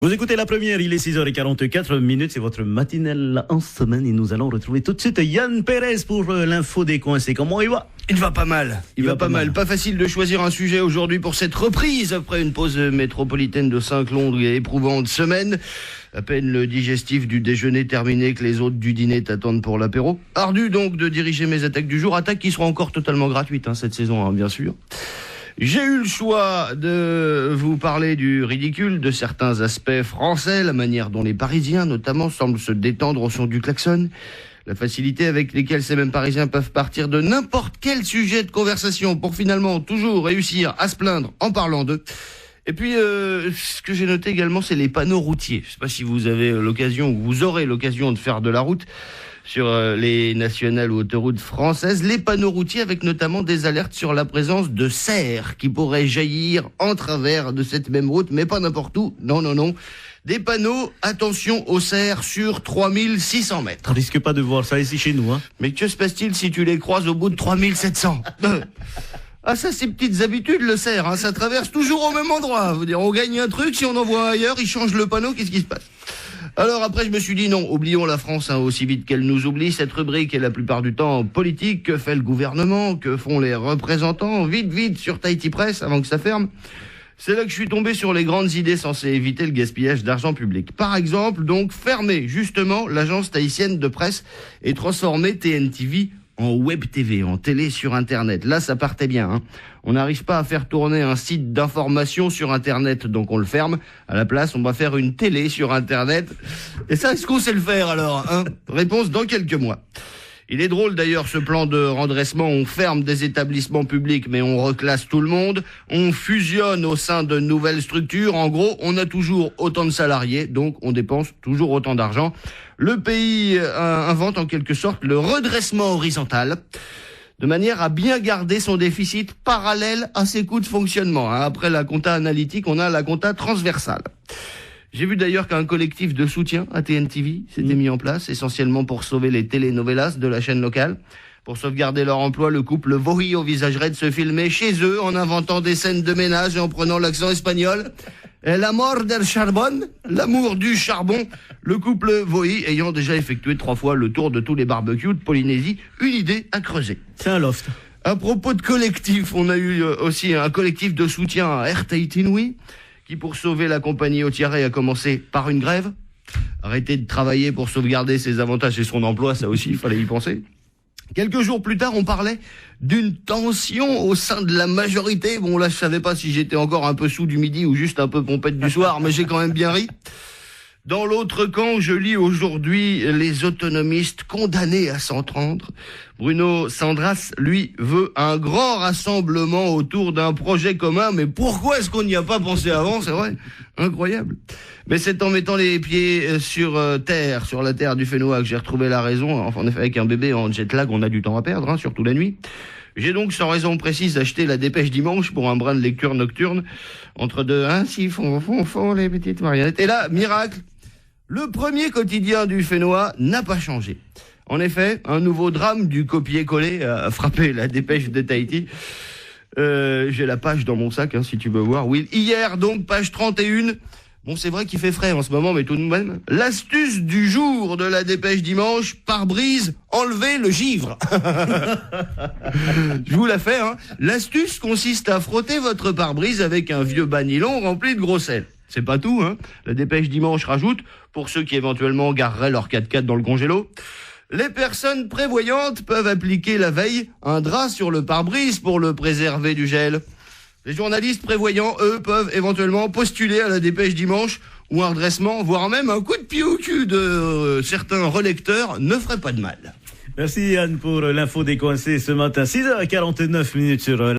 Vous écoutez la première, il est 6h44, c'est votre matinale en semaine et nous allons retrouver tout de suite Yann Pérez pour l'info des coincés. Comment il va? Il va pas mal. Il va pas mal. Pas facile de choisir un sujet aujourd'hui pour cette reprise après une pause métropolitaine de 5 longues et éprouvantes semaines. À peine le digestif du déjeuner terminé que les hôtes du dîner t'attendent pour l'apéro. Ardu donc de diriger mes attaques du jour. Attaques qui seront encore totalement gratuites cette saison, bien sûr. J'ai eu le choix de vous parler du ridicule de certains aspects français, la manière dont les Parisiens notamment semblent se détendre au son du klaxon, la facilité avec lesquelles ces mêmes Parisiens peuvent partir de n'importe quel sujet de conversation pour finalement toujours réussir à se plaindre en parlant d'eux. Et puis, ce que j'ai noté également, c'est les panneaux routiers. Je sais pas si vous avez l'occasion ou vous aurez l'occasion de faire de la route sur les nationales ou autoroutes françaises, les panneaux routiers avec notamment des alertes sur la présence de cerfs qui pourraient jaillir en travers de cette même route, mais pas n'importe où. Non. Des panneaux, attention aux cerfs sur 3600 mètres. On risque pas de voir ça ici chez nous, hein. Mais que se passe-t-il si tu les croises au bout de 3700? Ah, ça, c'est petites habitudes, le cerf, ça traverse toujours au même endroit. Vous dire, on gagne un truc, si on en voit ailleurs, il change le panneau, qu'est-ce qui se passe? Alors après, je me suis dit non, oublions la France aussi vite qu'elle nous oublie. Cette rubrique est la plupart du temps politique. Que fait le gouvernement? Que font les représentants? Vite, sur Tahiti Press, avant que ça ferme. C'est là que je suis tombé sur les grandes idées censées éviter le gaspillage d'argent public. Par exemple, donc, fermer justement l'agence tahitienne de presse et transformer TNTV en web TV, en télé sur Internet. Là, ça partait bien. On n'arrive pas à faire tourner un site d'information sur Internet, donc on le ferme. À la place, on va faire une télé sur Internet. Et ça, est-ce qu'on sait le faire alors, Réponse dans quelques mois. Il est drôle d'ailleurs ce plan de redressement. On ferme des établissements publics, mais on reclasse tout le monde. On fusionne au sein de nouvelles structures. En gros, on a toujours autant de salariés, donc on dépense toujours autant d'argent. Le pays invente en quelque sorte le redressement horizontal, de manière à bien garder son déficit parallèle à ses coûts de fonctionnement. Après la compta analytique, on a la compta transversale. J'ai vu d'ailleurs qu'un collectif de soutien à TNTV s'était mis en place, essentiellement pour sauver les telenovelas de la chaîne locale. Pour sauvegarder leur emploi, le couple Vohi envisagerait de se filmer chez eux en inventant des scènes de ménage et en prenant l'accent espagnol. L'amor del charbon, l'amour du charbon. Le couple Vohi ayant déjà effectué 3 fois le tour de tous les barbecues de Polynésie, une idée à creuser. C'est un loft. À propos de collectif, on a eu aussi un collectif de soutien à Air Tahiti Nui, qui pour sauver la compagnie hôtelière a commencé par une grève. Arrêter de travailler pour sauvegarder ses avantages et son emploi, ça aussi, il fallait y penser. Quelques jours plus tard, on parlait d'une tension au sein de la majorité. Bon, là, je savais pas si j'étais encore un peu sous du midi ou juste un peu pompette du soir, mais j'ai quand même bien ri. Dans l'autre camp, je lis aujourd'hui les autonomistes condamnés à s'entendre. Bruno Sandras, lui, veut un grand rassemblement autour d'un projet commun. Mais pourquoi est-ce qu'on n'y a pas pensé avant? C'est vrai, incroyable. Mais c'est en mettant les pieds sur terre, sur la terre du Fénois, que j'ai retrouvé la raison. Enfin, en effet, avec un bébé en jet lag, on a du temps à perdre, surtout la nuit. J'ai donc, sans raison précise, acheté la Dépêche Dimanche pour un brin de lecture nocturne. Entre deux, si font les petites marionnettes. Et là, miracle, le premier quotidien du Fénois n'a pas changé. En effet, un nouveau drame du copier-coller a frappé la Dépêche de Tahiti. J'ai la page dans mon sac, si tu veux voir. Oui, hier, donc, page 31. Bon, c'est vrai qu'il fait frais en ce moment, mais tout de même. L'astuce du jour de la Dépêche Dimanche, pare-brise, enlever le givre. Je vous la fais, L'astuce consiste à frotter votre pare-brise avec un vieux bas nylon rempli de gros sel. C'est pas tout, La Dépêche Dimanche rajoute, pour ceux qui éventuellement gareraient leur 4x4 dans le congélo, les personnes prévoyantes peuvent appliquer la veille un drap sur le pare-brise pour le préserver du gel. Les journalistes prévoyants, eux, peuvent éventuellement postuler à la Dépêche Dimanche où un redressement, voire même un coup de pied au cul de certains relecteurs ne ferait pas de mal. Merci Yann pour l'info des coincés ce matin. 6h49 sur